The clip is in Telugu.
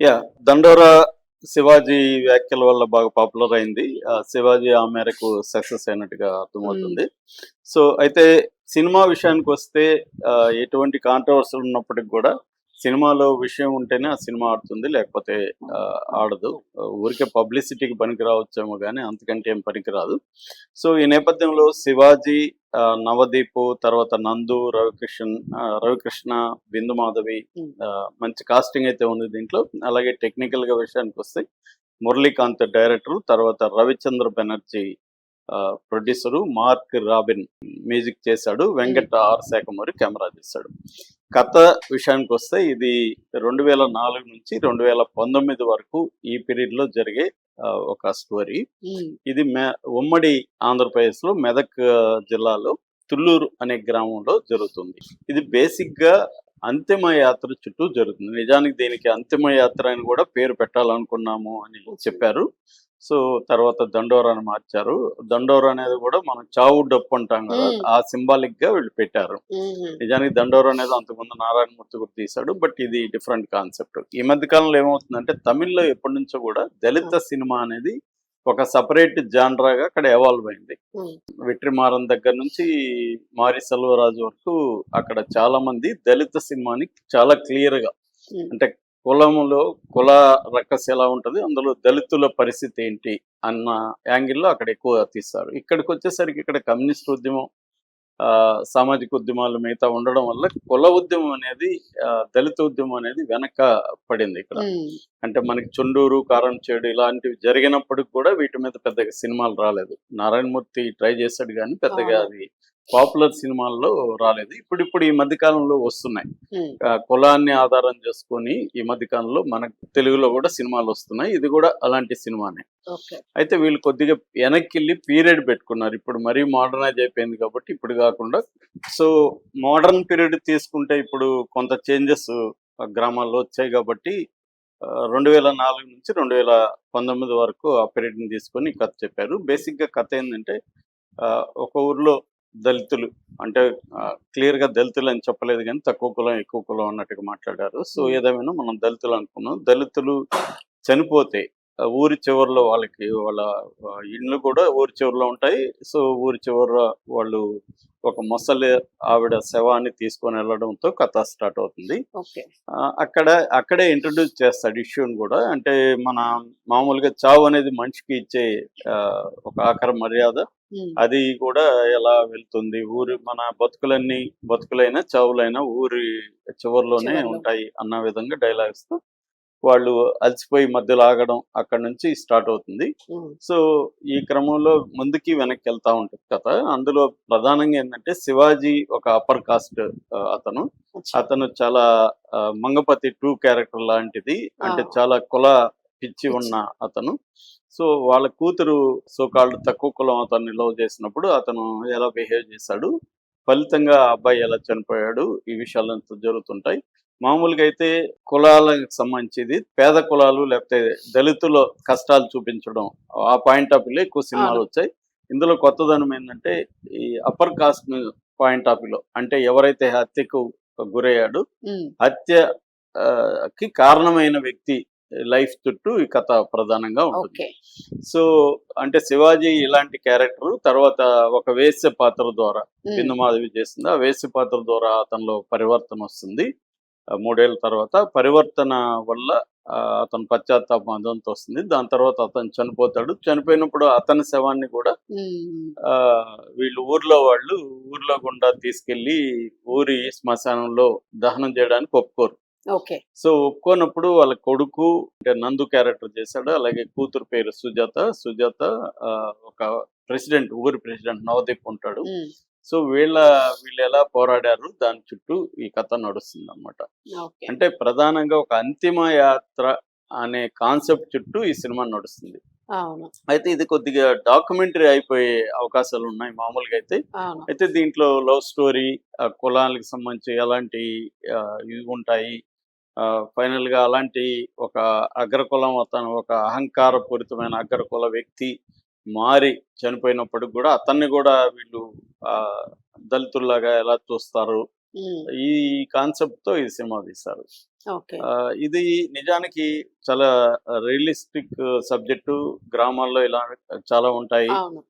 యా 'దండోరా' శివాజీ వ్యాఖ్యల వల్ల బాగా పాపులర్ అయింది. శివాజీ ఆ మేరకు సక్సెస్ అయినట్టుగా హ్మ్. అర్థమవుతుంది. సో, అయితే సినిమా విషయానికొస్తే ఎటువంటి కాంట్రోవర్సీలు ఉన్నప్పటికి గూడా సినిమాలో విషయం ఉంటేనే ఆ సినిమా ఆడుతుంది. లేకపోతే ఆడదు. ఊరికే పబ్లిసిటీకి పనికి రావచ్చేమో గానీ అంతకంటే ఏం పనికిరాదు. సో, ఈ నేపథ్యంలో 'శివాజీ', 'నవదీప్' తర్వాత 'నందు', 'రవికృష్ణ', 'బిందు మాధవి' హ్మ్. మంచి కాస్టింగ్ అయితే ఉంది దీంట్లో. అలాగే టెక్నికల్‌గా విషయానికొస్తే 'మురళీకాంత్' డైరెక్టరు, తర్వాత 'Ravichandra Banerjee' producer, 'mark robin' music చేశాడు, హ్మ్. 'వెంకట్ ఆర్ శాఖమూరి' కెమెరా తీశాడు. కథ విషయానికొస్తే ఇది 2004 నుంచి 2019 వరకు ఈ పీరియడ్‌లో జరిగే ఒక స్టోరీ. హ్మ్. ఇది ఉమ్మడి ఆంధ్రప్రదేశ్‌లో మెదక్ జిల్లాలో తుళ్ళూరు అనే గ్రామంలో జరుగుతుంది. ఇది బేసిక్‌గా అంతిమ యాత్ర చుట్టూ జరుగుతుంది. నిజానికి దీనికి అంతిమ యాత్ర అని గూడా పేరు పెట్టాలనుకున్నాము అని ఓకే. చెప్పారు. సో, తర్వాత దండోరా అని మార్చారు. దండోరా అనేది గూడా మనం చావు డప్పు అంటాం గదా! హ్మ్. ఆ సింబాలిక్‌గా వీళ్ళు పెట్టారు. హుహు. నిజానికి దండోరా అనేది అంతకుముందు నారాయణమూర్తి కూడా తీశాడు. బట్ ఇది డిఫరెంట్ కాన్సెప్ట్. ఈ మధ్య కాలంలో ఏమవుతుందంటే తమిళ్‌లో ఎప్పటినుంచో గూడా ఆ! దళిత సినిమా అనేది ఒక సెపరేట్ జాన్రాగా అక్కడ ఎవాల్వ్ అయింది. హ్మ్. వెట్రిమారన్ దగ్గర నుంచి మారి సెల్వరాజు వరకు అక్కడ చాలా మంది దళిత సినిమాని చాలా క్లియర్‌గా, హ్మ్. అంటే కులములో కుల రక్కస్ ఎలా ఉంటది, అందులో దళితుల పరిస్థితి ఏంటి అన్న యాంగిల్‌లో అక్కడ ఎక్కువ తీస్తారు. ఇక్కడికొచ్చేసరికి ఇక్కడ కమ్యూనిస్ట్ ఉద్యమం, సామాజిక ఉద్యమాలు మిగతా ఉండడం వల్ల కుల ఉద్యమం అనేది, దళిత ఉద్యమం అనేది వెనక పడింది ఇక్కడ. హ్మ్. అంటే మనకి 'చుండూరు', 'కారంచేడు' ఇలాంటివి జరిగినప్పటికి కూడా వీటి మీద పెద్దగా సినిమాలు రాలేదు. నారాయణమూర్తి ట్రై చేశాడు గానీ పెద్దగా అవును. అది పాపులర్ సినిమాల్లో రాలేదు. ఇప్పుడిప్పుడు ఈ మధ్య కాలంలో వస్తున్నాయి. హ్మ్. కులాన్ని ఆధారం చేసుకొని ఈ మధ్య కాలంలో మనకు తెలుగులో కూడా సినిమాలొస్తున్నాయి. ఇది కూడా అలాంటి సినిమానే. ఓకే. అయితే వీళ్ళు కొద్దిగా వెనక్కెళ్ళి పీరియడ్ పెట్టుకున్నారు. ఇప్పుడు మరీ మోడర్నైజ్ అయిపోయింది కాబట్టి ఇప్పుడు గాకుండా. సో, మోడర్న్ పీరియడ్ తీసుకుంటే ఇప్పుడు కొంత చేంజెస్ గ్రామాల్లో వచ్చాయి గాబట్టి 2004 నుంచి 2019 వరకు ఆ పీరియడ్‌ని తీసుకొని కథ చెప్పారు. బేసిక్‌గా కథ ఏందంటే ఒక ఊర్లో దళితులు, అంటే క్లియర్‌గా దళితులని చెప్పలేదు గానీ తక్కువ కులం, ఎక్కువ కులం అన్నట్టుగా మాట్లాడారు. సో, హ్మ్. ఏదేమైనా మనం దళితులు అనుకున్నాం. దళితులు చనిపోతే ఊరి చివరలో వాళ్ళ ఇండ్లు కూడా ఊరి చివరలో ఉంటాయి. సో, ఊరి చివర వాళ్ళు ఒక మొసలి ఆవిడ శవాన్ని తీసుకొని వెళ్ళడంతో కథ స్టార్ట్ అవుతుంది. ఓకే. అక్కడే ఇంట్రొడ్యూస్ చేస్తాడు ఇష్యూని గూడా. అంటే మన మామూలుగా చావు అనేది మనిషికి ఇచ్చే ఒక ఆఖరి మర్యాద. హ్మ్. అది కూడా ఎలా వెళ్తుంది, మన బతుకులైనా, చావులైనా ఊరి చివర్లోనే చివర్లో. ఉంటాయి అన్న విధంగా డైలాగ్స్‌తో వాళ్ళు అలసిపోయి మధ్యలో ఆగడం అక్కడి నుంచి స్టార్ట్ అవుతుంది. హ్మ్. సో, ఈ క్రమంలో ముందుకి వెనక్కి వెళ్తా ఉంటది కథ. అందులో ప్రధానంగా ఏందంటే శివాజీ ఒక అప్పర్ కాస్ట్ అతను. అచ్చా! అతను చాలా 'మంగపతి 2' క్యారెక్టర్ లాంటిది. ఆ! అంటే చాలా కుల పిచ్చి పిచ్చి. ఉన్న అతను. సో, వాళ్ళ కూతురు సో కాల్డ్ తక్కువ కులం అతన్ని లవ్ చేసినప్పుడు అతను ఎలా బిహేవ్ చేశాడు, ఫలితంగా ఆ అబ్బాయి ఎలా చనిపోయాడు, ఈ విషయాలంతా జరుగుతుంటాయి. మామూలుగా అయితే కులాలకు సంబంధించి పేద కులాలు లేకపోతే దళితుల కష్టాలు చూపించడం, ఆ పాయింట్ ఆఫ్ వ్యూలో ఎక్కువ అవును. సినిమాలొచ్చాయి. ఇందులో కొత్తదనం ఏందంటే ఈ అప్పర్ కాస్ట్ పాయింట్ ఆఫ్ వ్యూలో, అంటే ఎవరైతే హత్యకు గురయ్యాడో, హ్మ్. హత్య కి కారణమైన వ్యక్తి లైఫ్ చుట్టూ ఈ కథ ప్రధానంగా ఉంటుంది. ఓకే. సో, అంటే శివాజీ ఇలాంటి క్యారెక్టరు. తర్వాత ఒక వేశ్య పాత్ర ద్వారా హ్మ్. బిందు మాధవి చేస్తుంది. ఆ వేశ్య పాత్ర ద్వారా అతనిలో పరివర్తనొస్తుంది. 3 ఏళ్ల తర్వాత. పరివర్తన వల్ల అతను పశ్చాత్తాపం అదంతా వస్తుంది. దాని తర్వాత అతను చనిపోతాడు. చనిపోయినప్పుడు అతని శవాన్ని కూడా హ్మ్. వీళ్ళు ఊర్లో గుండా తీసుకెళ్ళి ఊరి శ్మశానంలో దహనం చేయడానికి ఒప్పుకోరు. ఓకే. సో, ఒప్పుకోనప్పుడు వాళ్ళ కొడుకు, అంటే నందు క్యారెక్టర్ చేశాడు. అలాగే కూతురు పేరు సుజాత. సుజాత ఒక ఊరి ప్రెసిడెంట్ నవదీప్ ఉంటాడు. హ్మ్. సో, వీళ్ళెలా పోరాడారు దాని చుట్టూ ఈ కథ నడుస్తుందనమాట. ఓకే. అంటే ప్రధానంగా ఒక అంతిమ యాత్ర అనే కాన్సెప్ట్ చుట్టూ ఈ సినిమా నడుస్తుంది. అవును. అయితే ఇది కొద్దిగా డాక్యుమెంటరీ అయిపోయే అవకాశాలున్నాయి మామూలుగా అయితే. అవును. అయితే దీంట్లో లవ్ స్టోరీ, కులాలకు సంబంధించి ఎలాంటి ఇవి ఉంటాయి. ఫైనల్‌గా అలాంటి ఒక అగ్రకులం అతను ఒక అహంకారపూరితమైన అగ్రకుల వ్యక్తి మారి చనిపోయినప్పటికి గూడా అతన్ని గూడా వీళ్ళు ఆహ్, దళితుల్లాగా ఎలా చూస్తారు. హ్మ్. ఈ కాన్సెప్ట్‌తో ఈ సినిమా తీశారు. ఓకే. ఇది నిజానికి చాలా రియలిస్టిక్ సబ్జెక్టు. గ్రామాల్లో ఇలా చాలా ఉంటాయి. అవును.